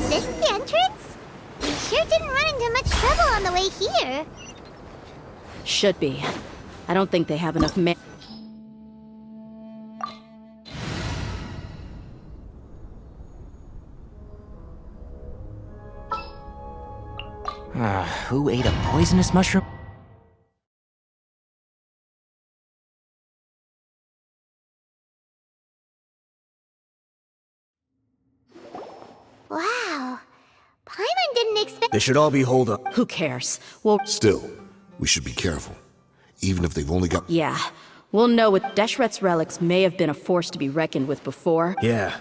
Is this the entrance? We sure didn't run into much trouble on the way here. Should be. I don't think they have enough men. Who ate a poisonous mushroom? Wow. Paimon didn't expect— They should all be holed up. Who cares? Well, Still, we should be careful. Even if they've only got... yeah. We'll know with Deshret's relics may have been a force to be reckoned with before. Yeah.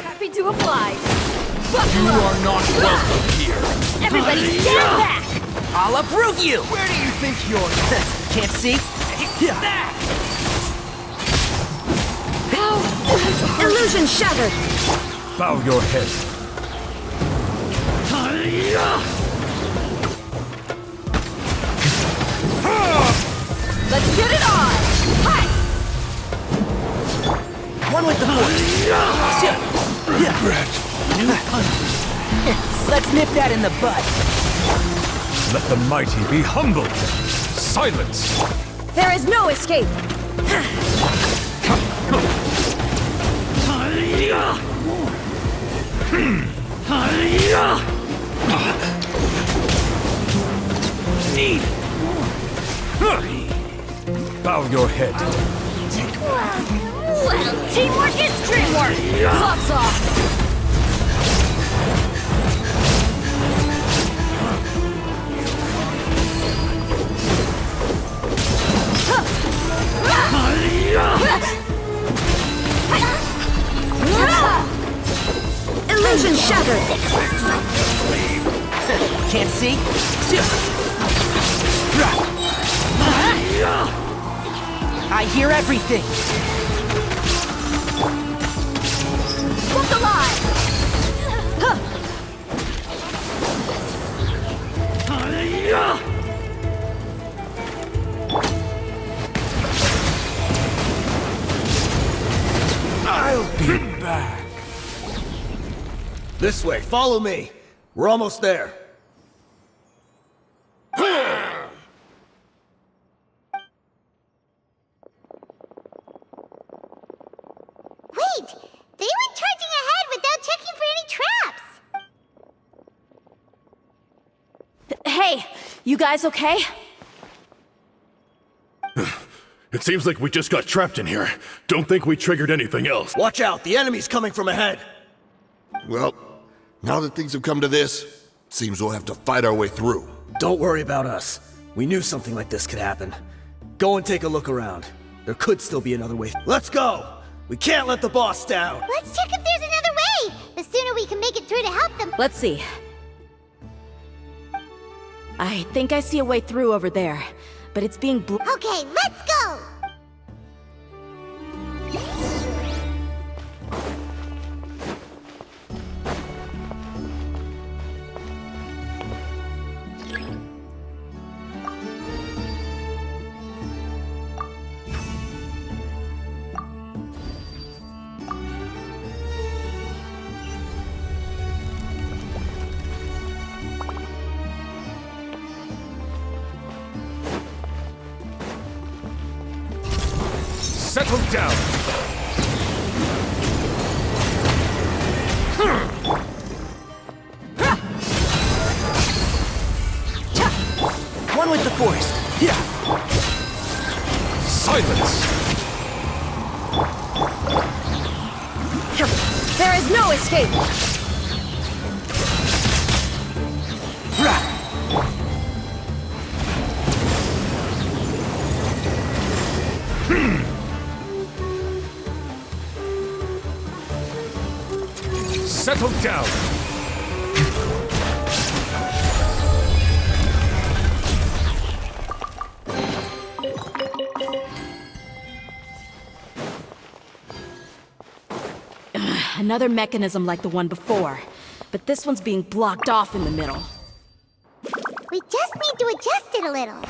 Happy to oblige. You are not welcome here. Everybody stand back! I'll uproot you! Where do you think you're? Can't see? Illusion shattered! Bow your head. Let's get it on! Hi! One with the force. Let's nip that in the bud. Let the mighty be humbled. Silence. There is no escape! Need. Bow your head. Well, teamwork is dreamwork! Gloves off! Illusion shattered! Can't see? I hear everything. Look alive! I'll be back. This way, follow me. We're almost there. Wait! They went charging ahead without checking for any traps! Hey, you guys okay? It seems like we just got trapped in here. Don't think we triggered anything else. Watch out, the enemy's coming from ahead. Well, now that things have come to this, seems we'll have to fight our way through. Don't worry about us. We knew something like this could happen. Go and take a look around. There could still be another way. Let's go! We can't let the boss down! Let's check if there's another way! The sooner we can make it through to help them— Let's see. I think I see a way through over there, but it's being Okay, let's go! Settle down. One with the force. Silence. There is no escape! Settle down. Another mechanism like the one before, but this one's being blocked off in the middle. We just need to adjust it a little.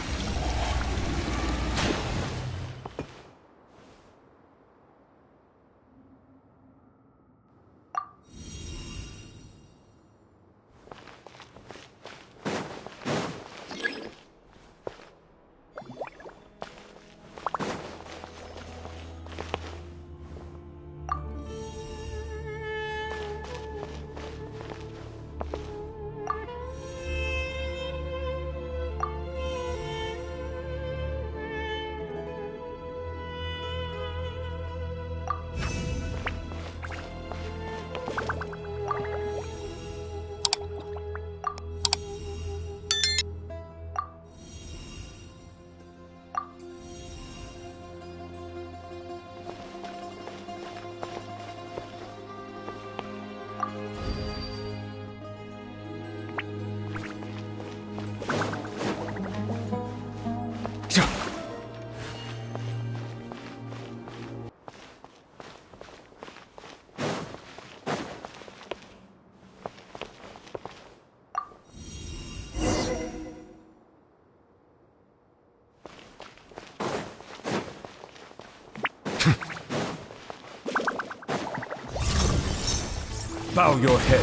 Bow your head.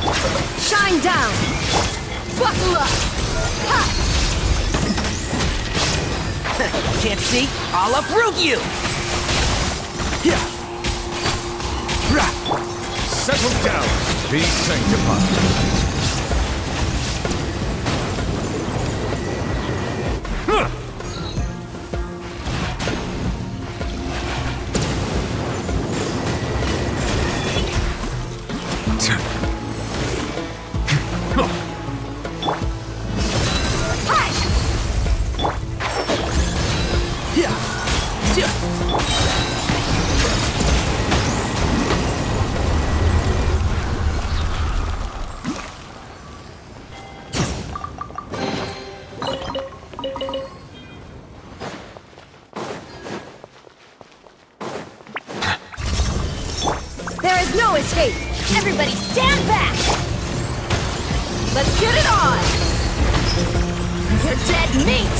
Shine down! Buckle up! Ha! Can't see? I'll uproot you! Yeah. Settle down. Be sanctified. There is no escape! Everybody stand back! Let's get it on! You're dead meat!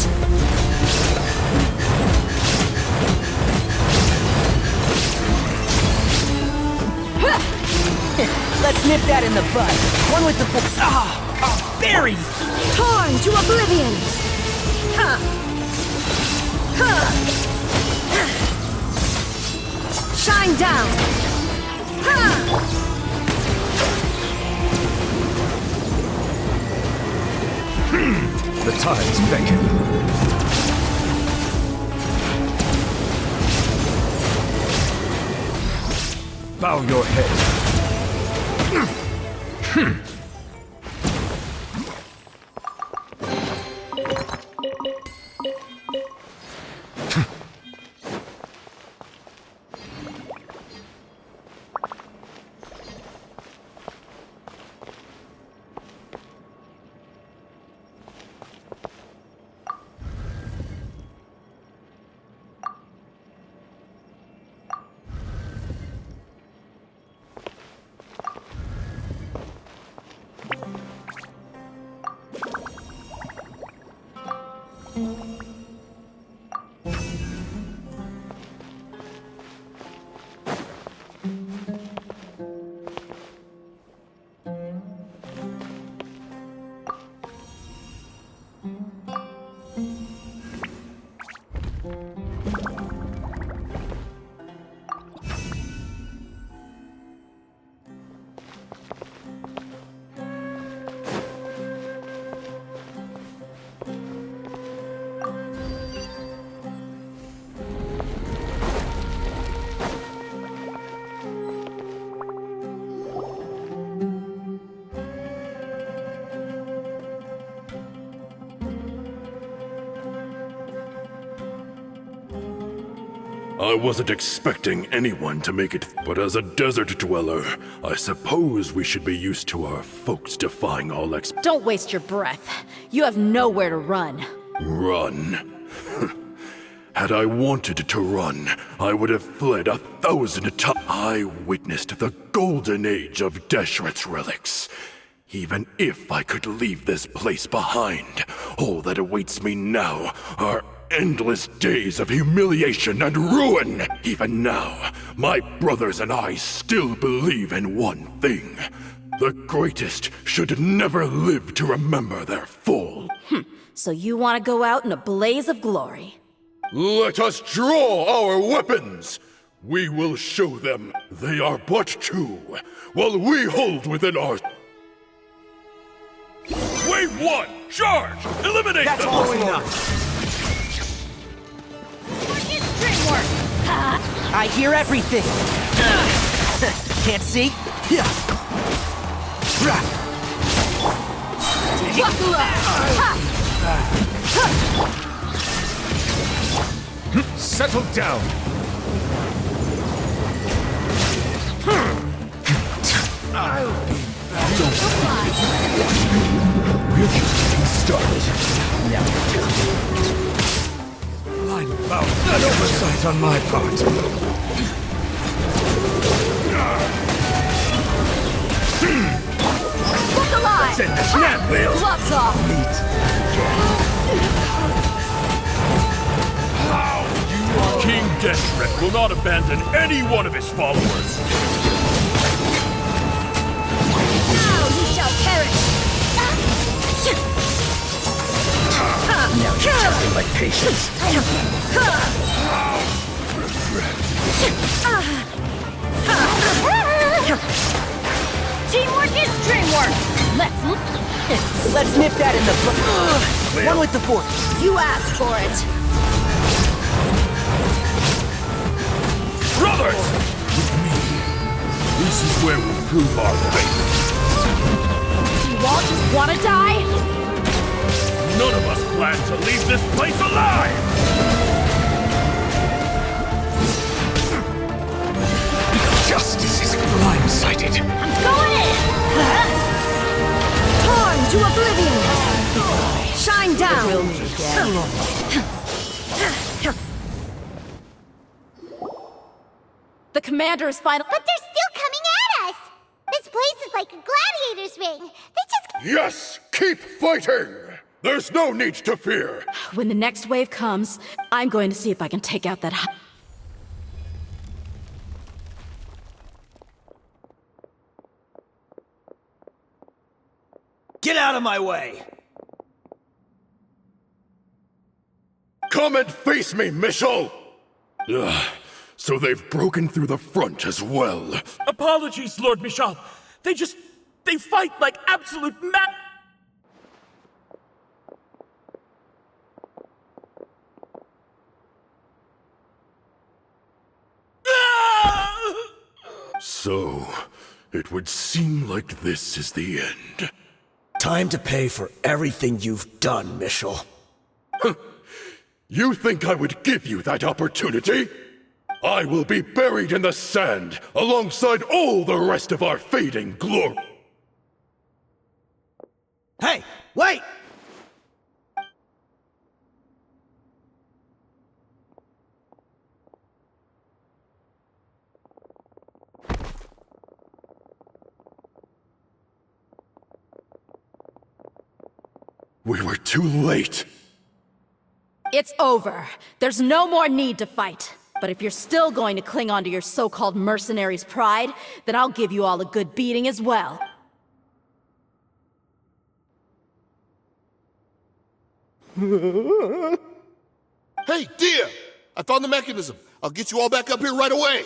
Let's nip that in the bud. One with the berries! Torn to oblivion! Huh. Huh. Shine down! Huh. The tides beckon. Bow your head. I wasn't expecting anyone to make it, but as a desert dweller, I suppose we should be used to our folks defying all Don't waste your breath. You have nowhere to run. Run. Had I wanted to run, I would have fled 1,000 times. I witnessed the golden age of Deshret's relics. Even if I could leave this place behind, all that awaits me now are endless days of humiliation and ruin. Even now, my brothers and I still believe in one thing. The greatest should never live to remember their fall. So you want to go out in a blaze of glory? Let us draw our weapons! We will show them they are but two, while we hold within our... Wave 1! Charge! Eliminate That's them! all enough. I hear everything. Can't see? Yeah. Settle down. We're just getting started. Blind mouth, an oversight on my part. Look alive! Send the snap wheel. Gloves off! King Deshret will not abandon any one of his followers. Now you shall perish! Now you're testing my patience. Teamwork is dreamwork! Let's nip that in the butt. One with the fork. You asked for it! Brothers! With me, this is where we prove our faith. You all just want to die? None of us plan to leave this place alive! Justice is blindsided. Going in! Torn to oblivion! Shine down! Will me again. The commander is final. But they're still coming at us! This place is like a gladiator's ring. They just... Yes! Keep fighting! There's no need to fear! When the next wave comes, I'm going to see if I can take out that... Get out of my way! Come and face me, Michel! So they've broken through the front as well. Apologies, Lord Michal. They fight like absolute So, it would seem like this is the end. Time to pay for everything you've done, Michel. You think I would give you that opportunity? I will be buried in the sand alongside all the rest of our fading glory. Hey, wait! We were too late. It's over. There's no more need to fight. But if you're still going to cling on to your so-called mercenary's pride, then I'll give you all a good beating as well. Hey, Dehya! I found the mechanism. I'll get you all back up here right away.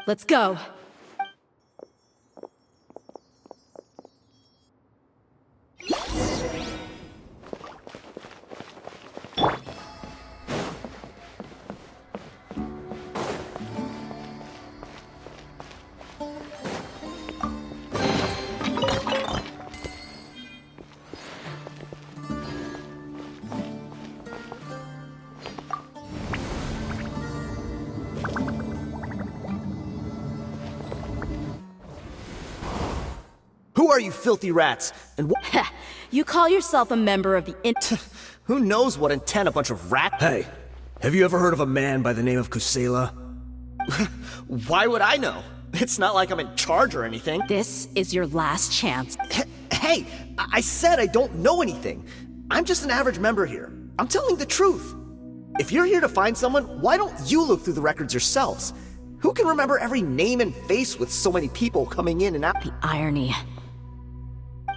Let's go. Who are you filthy rats? And You call yourself a member of the who knows what intent a bunch of rats... Hey, have you ever heard of a man by the name of Kusela? Why would I know? It's not like I'm in charge or anything. This is your last chance. Hey, I said I don't know anything. I'm just an average member here. I'm telling the truth. If you're here to find someone, why don't you look through the records yourselves? Who can remember every name and face with so many people coming in and out? The irony.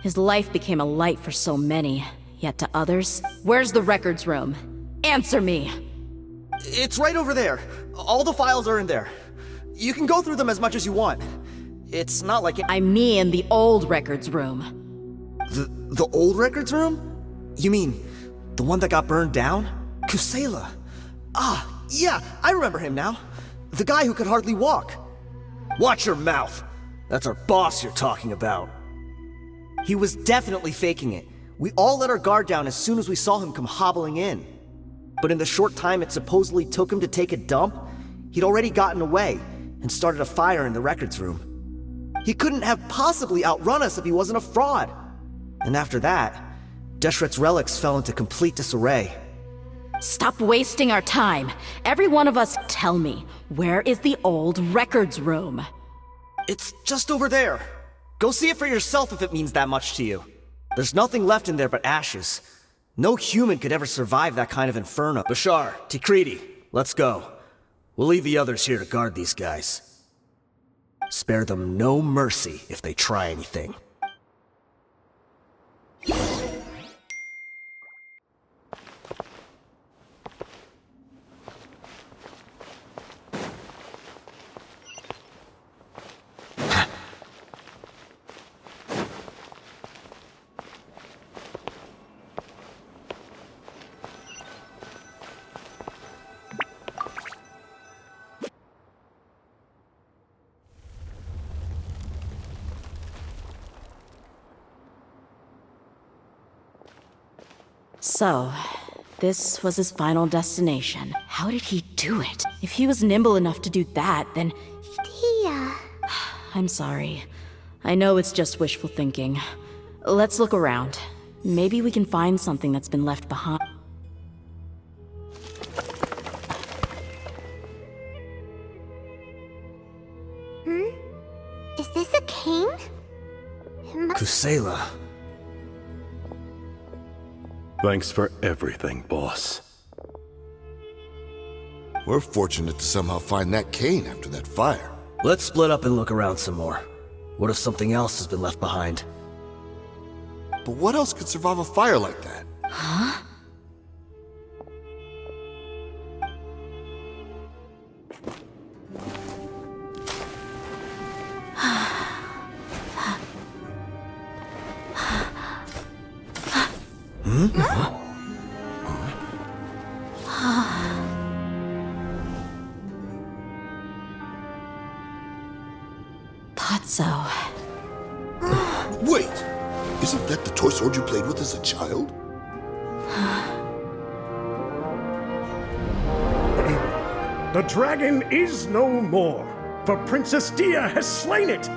His life became a light for so many, yet to others... Where's the records room? Answer me! It's right over there. All the files are in there. You can go through them as much as you want. It's not like I mean the old records room. The old records room? You mean the one that got burned down? Kusela. Ah, yeah, I remember him now. The guy who could hardly walk. Watch your mouth. That's our boss you're talking about. He was definitely faking it. We all let our guard down as soon as we saw him come hobbling in. But in the short time it supposedly took him to take a dump, he'd already gotten away and started a fire in the records room. He couldn't have possibly outrun us if he wasn't a fraud. And after that, Deshret's relics fell into complete disarray. Stop wasting our time. Every one of us, tell me, where is the old records room? It's just over there. Go see it for yourself if it means that much to you. There's nothing left in there but ashes. No human could ever survive that kind of inferno. Bashar, Tikriti, let's go. We'll leave the others here to guard these guys. Spare them no mercy if they try anything. So, this was his final destination. How did he do it? If he was nimble enough to do that, then... Dehya. I'm sorry. I know it's just wishful thinking. Let's look around. Maybe we can find something that's been left behind. Is this a cane? Kusela. Thanks for everything, boss. We're fortunate to somehow find that cane after that fire. Let's split up and look around some more. What if something else has been left behind? But what else could survive a fire like that? Huh? Thought so. Wait! Isn't that the toy sword you played with as a child? The dragon is no more, for Princess Dehya has slain it.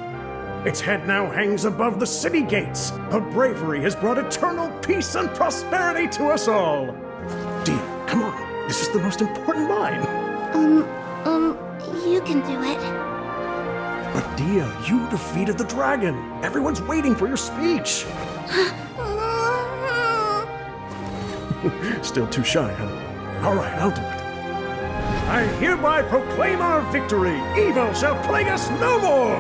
Its head now hangs above the city gates. Her bravery has brought eternal peace and prosperity to us all. Dehya, come on. This is the most important line. You can do it. But Dehya, you defeated the dragon. Everyone's waiting for your speech. Still too shy, huh? All right, I'll do it. I hereby proclaim our victory. Evil shall plague us no more.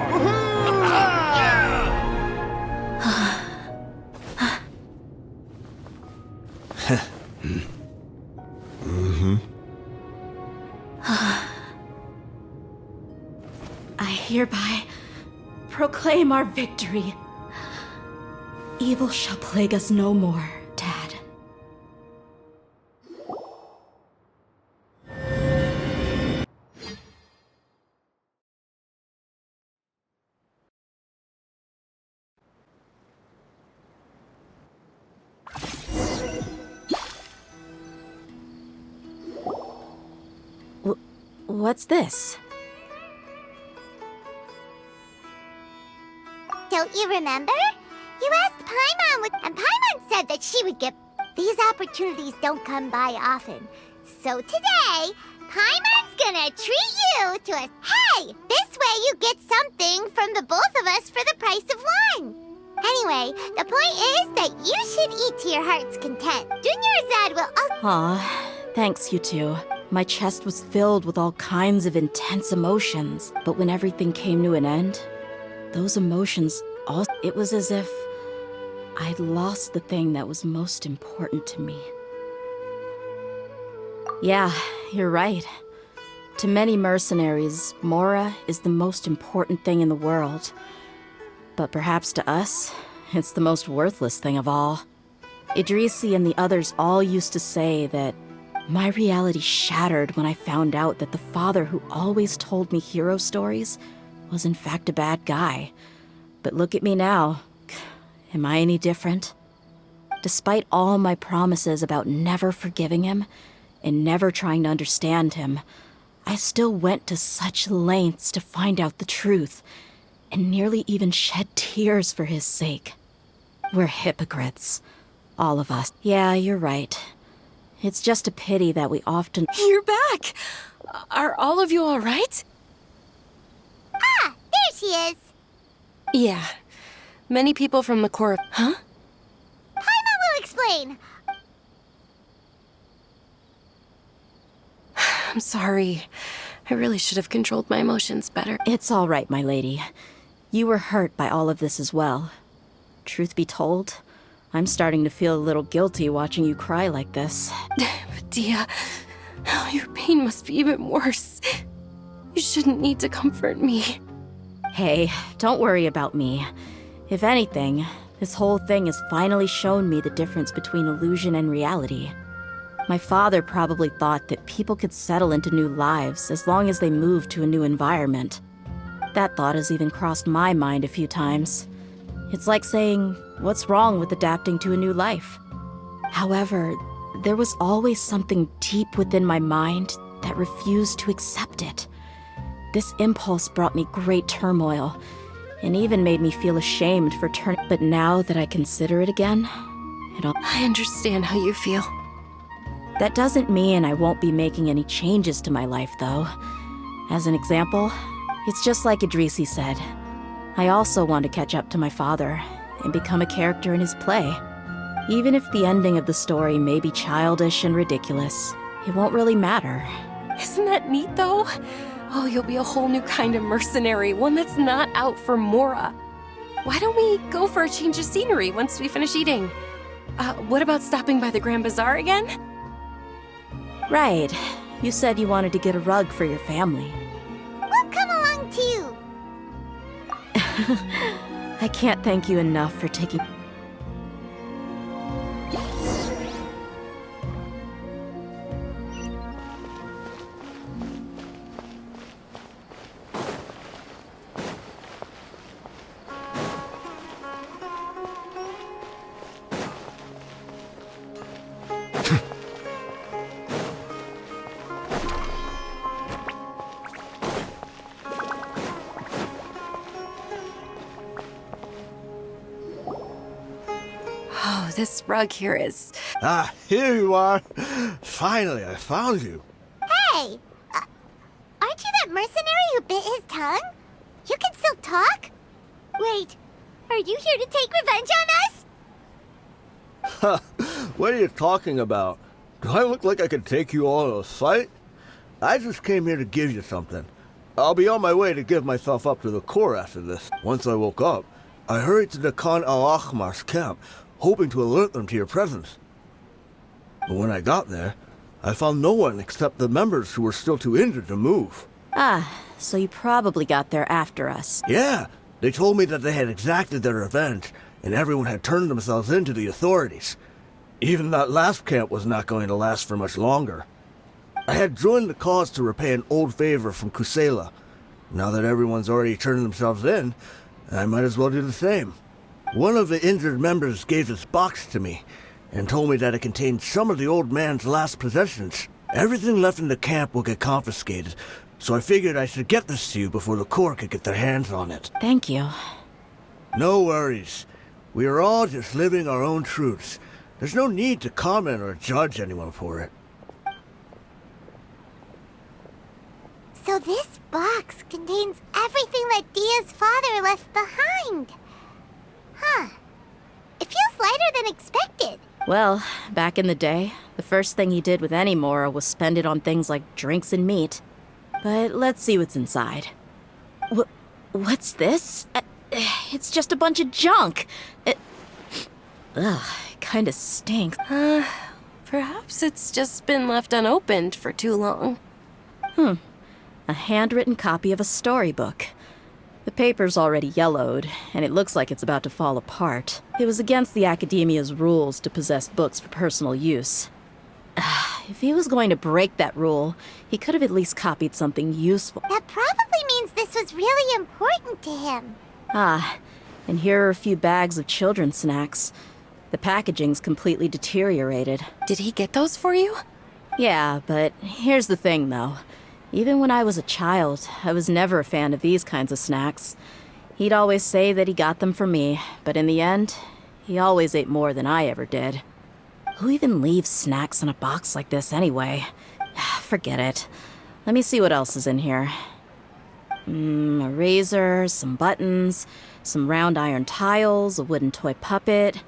I hereby proclaim our victory. Evil shall plague us no more, Dad. What's this? Don't you remember? You asked Paimon, and Paimon said that she would get... These opportunities don't come by often. So today, Paimon's gonna treat you to a... Hey! This way you get something from the both of us for the price of one. Anyway, the point is that you should eat to your heart's content. Junior Azad will also... Aw, thanks, you two. My chest was filled with all kinds of intense emotions, but when everything came to an end, those emotions all... It was as if I'd lost the thing that was most important to me. Yeah, you're right. To many mercenaries, Mora is the most important thing in the world. But perhaps to us, it's the most worthless thing of all. Idrisi and the others all used to say that my reality shattered when I found out that the father who always told me hero stories was in fact a bad guy. But look at me now. Am I any different? Despite all my promises about never forgiving him and never trying to understand him, I still went to such lengths to find out the truth, and nearly even shed tears for his sake. We're hypocrites. All of us. Yeah, you're right. It's just a pity that we often— You're back! Are all of you alright? Ah, there she is. Yeah. Many people from the Corps— Huh? Paimon will explain. I'm sorry. I really should have controlled my emotions better. It's all right, my lady. You were hurt by all of this as well. Truth be told, I'm starting to feel a little guilty watching you cry like this. But Dehya, your pain must be even worse. You shouldn't need to comfort me. Hey, don't worry about me. If anything, this whole thing has finally shown me the difference between illusion and reality. My father probably thought that people could settle into new lives as long as they moved to a new environment. That thought has even crossed my mind a few times. It's like saying, what's wrong with adapting to a new life? However, there was always something deep within my mind that refused to accept it. This impulse brought me great turmoil, and even made me feel ashamed for turning. But now that I consider it again, I understand how you feel. That doesn't mean I won't be making any changes to my life, though. As an example, it's just like Idrisi said. I also want to catch up to my father and become a character in his play. Even if the ending of the story may be childish and ridiculous, it won't really matter. Isn't that neat, though? Oh, you'll be a whole new kind of mercenary, one that's not out for Mora. Why don't we go for a change of scenery once we finish eating? What about stopping by the Grand Bazaar again? Right. You said you wanted to get a rug for your family. We'll come along too. I can't thank you enough for taking... Oh, this rug here is... Ah, here you are. Finally, I found you. Hey! Aren't you that mercenary who bit his tongue? You can still talk? Wait, are you here to take revenge on us? What are you talking about? Do I look like I could take you all in a fight? I just came here to give you something. I'll be on my way to give myself up to the Corps after this. Once I woke up, I hurried to the Khan al-Ahmar's camp, hoping to alert them to your presence. But when I got there, I found no one except the members who were still too injured to move. Ah, so you probably got there after us. Yeah, they told me that they had exacted their revenge, and everyone had turned themselves in to the authorities. Even that last camp was not going to last for much longer. I had joined the cause to repay an old favor from Kusela. Now that everyone's already turned themselves in, I might as well do the same. One of the injured members gave this box to me, and told me that it contained some of the old man's last possessions. Everything left in the camp will get confiscated, so I figured I should get this to you before the Corps could get their hands on it. Thank you. No worries. We are all just living our own truths. There's no need to comment or judge anyone for it. box contains everything that Dehya's father left behind. Huh. It feels lighter than expected. Well, back in the day, the first thing he did with any Mora was spend it on things like drinks and meat. But let's see what's inside. What's this? It's just a bunch of junk. It kinda stinks. Perhaps it's just been left unopened for too long. A handwritten copy of a storybook. The paper's already yellowed, and it looks like it's about to fall apart. It was against the Academia's rules to possess books for personal use. If he was going to break that rule, he could have at least copied something useful. That probably means this was really important to him. And here are a few bags of children's snacks. The packaging's completely deteriorated. Did he get those for you? Yeah, but here's the thing, though. Even when I was a child, I was never a fan of these kinds of snacks. He'd always say that he got them for me, but in the end, he always ate more than I ever did. Who even leaves snacks in a box like this anyway? Forget it. Let me see what else is in here. A razor, some buttons, some round iron tiles, a wooden toy puppet,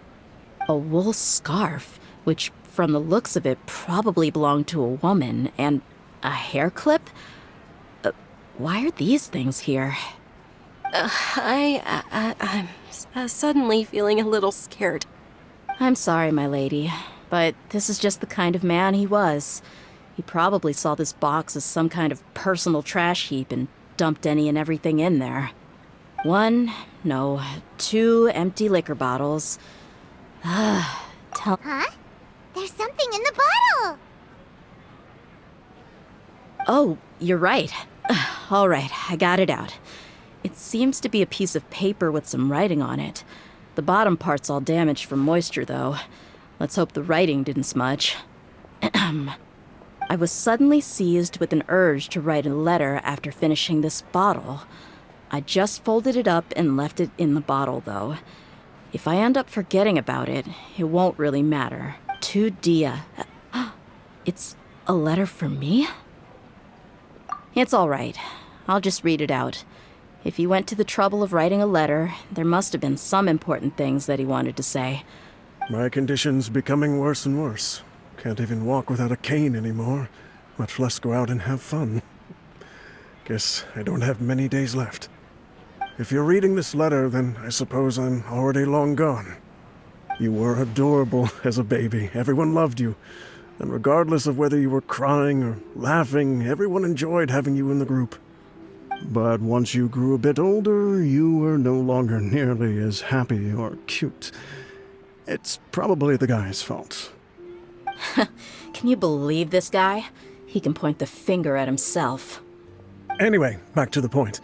a wool scarf, which from the looks of it probably belonged to a woman, and a hair clip? Why are these things here? I'm suddenly feeling a little scared. I'm sorry, my lady, but this is just the kind of man he was. He probably saw this box as some kind of personal trash heap and dumped any and everything in there. 2 empty liquor bottles. Huh? There's something in the bottle! Oh, you're right. All right, I got it out. It seems to be a piece of paper with some writing on it. The bottom part's all damaged from moisture, though. Let's hope the writing didn't smudge. I was suddenly seized with an urge to write a letter after finishing this bottle. I just folded it up and left it in the bottle, though. If I end up forgetting about it, it won't really matter. To Dehya. It's a letter for me? It's all right. I'll just read it out. If he went to the trouble of writing a letter, there must have been some important things that he wanted to say. My condition's becoming worse and worse. Can't even walk without a cane anymore, much less go out and have fun. Guess I don't have many days left. If you're reading this letter, then I suppose I'm already long gone. You were adorable as a baby. Everyone loved you. And regardless of whether you were crying or laughing, everyone enjoyed having you in the group. But once you grew a bit older, you were no longer nearly as happy or cute. It's probably the guy's fault. Can you believe this guy? He can point the finger at himself. Anyway, back to the point.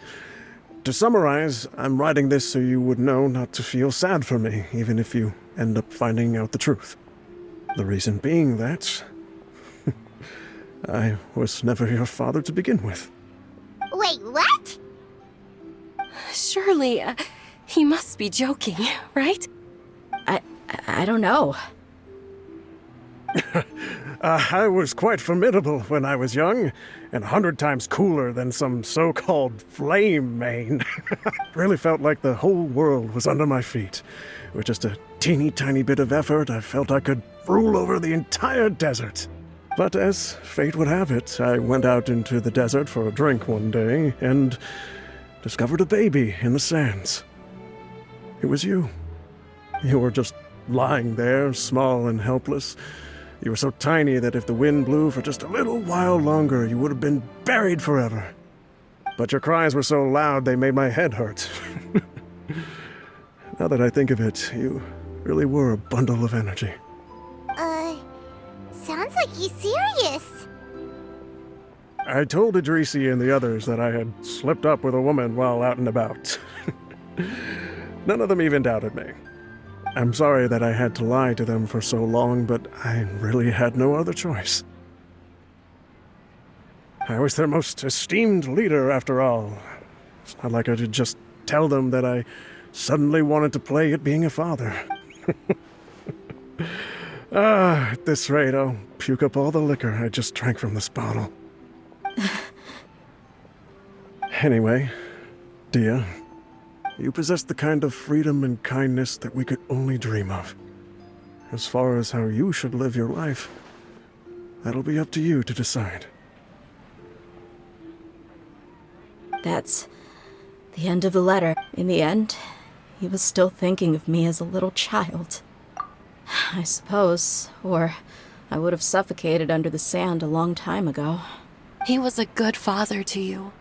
To summarize, I'm writing this so you would know not to feel sad for me, even if you end up finding out the truth. The reason being that I was never your father to begin with. Wait, what? Surely, he must be joking, right? I don't know. I was quite formidable when I was young, and 100 times cooler than some so-called flame main. Really felt like the whole world was under my feet. With just a teeny tiny bit of effort, I felt I could rule over the entire desert. But as fate would have it, I went out into the desert for a drink one day, and discovered a baby in the sands. It was you. You were just lying there, small and helpless. You were so tiny that if the wind blew for just a little while longer, you would have been buried forever. But your cries were so loud they made my head hurt. Now that I think of it, you really were a bundle of energy. Sounds like he's serious. I told Idrisi and the others that I had slipped up with a woman while out and about. None of them even doubted me. I'm sorry that I had to lie to them for so long, but I really had no other choice. I was their most esteemed leader, after all. It's not like I could just tell them that I suddenly wanted to play at being a father. At this rate, I'll puke up all the liquor I just drank from this bottle. Anyway, Dehya, you possess the kind of freedom and kindness that we could only dream of. As far as how you should live your life, that'll be up to you to decide. That's the end of the letter. In the end, he was still thinking of me as a little child. I suppose, or I would have suffocated under the sand a long time ago. He was a good father to you.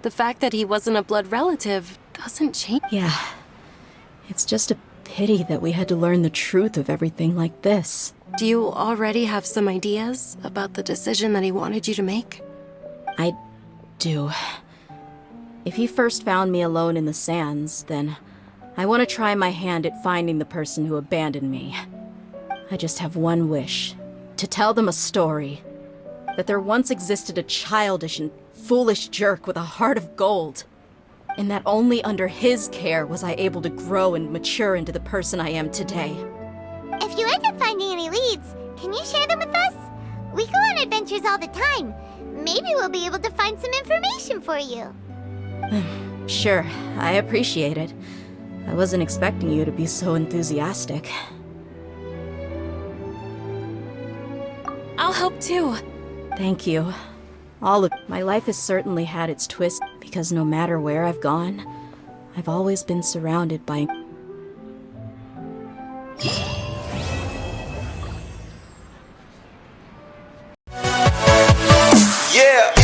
The fact that he wasn't a blood relative doesn't change. Yeah. It's just a pity that we had to learn the truth of everything like this. Do you already have some ideas about the decision that he wanted you to make? I do. If he first found me alone in the sands, then I want to try my hand at finding the person who abandoned me. I just have one wish. To tell them a story. That there once existed a childish and foolish jerk with a heart of gold. And that only under his care was I able to grow and mature into the person I am today. If you end up finding any leads, can you share them with us? We go on adventures all the time. Maybe we'll be able to find some information for you. Sure, I appreciate it. I wasn't expecting you to be so enthusiastic. I'll help too. Thank you. All of my life has certainly had its twist, because no matter where I've gone, I've always been surrounded by... Yeah!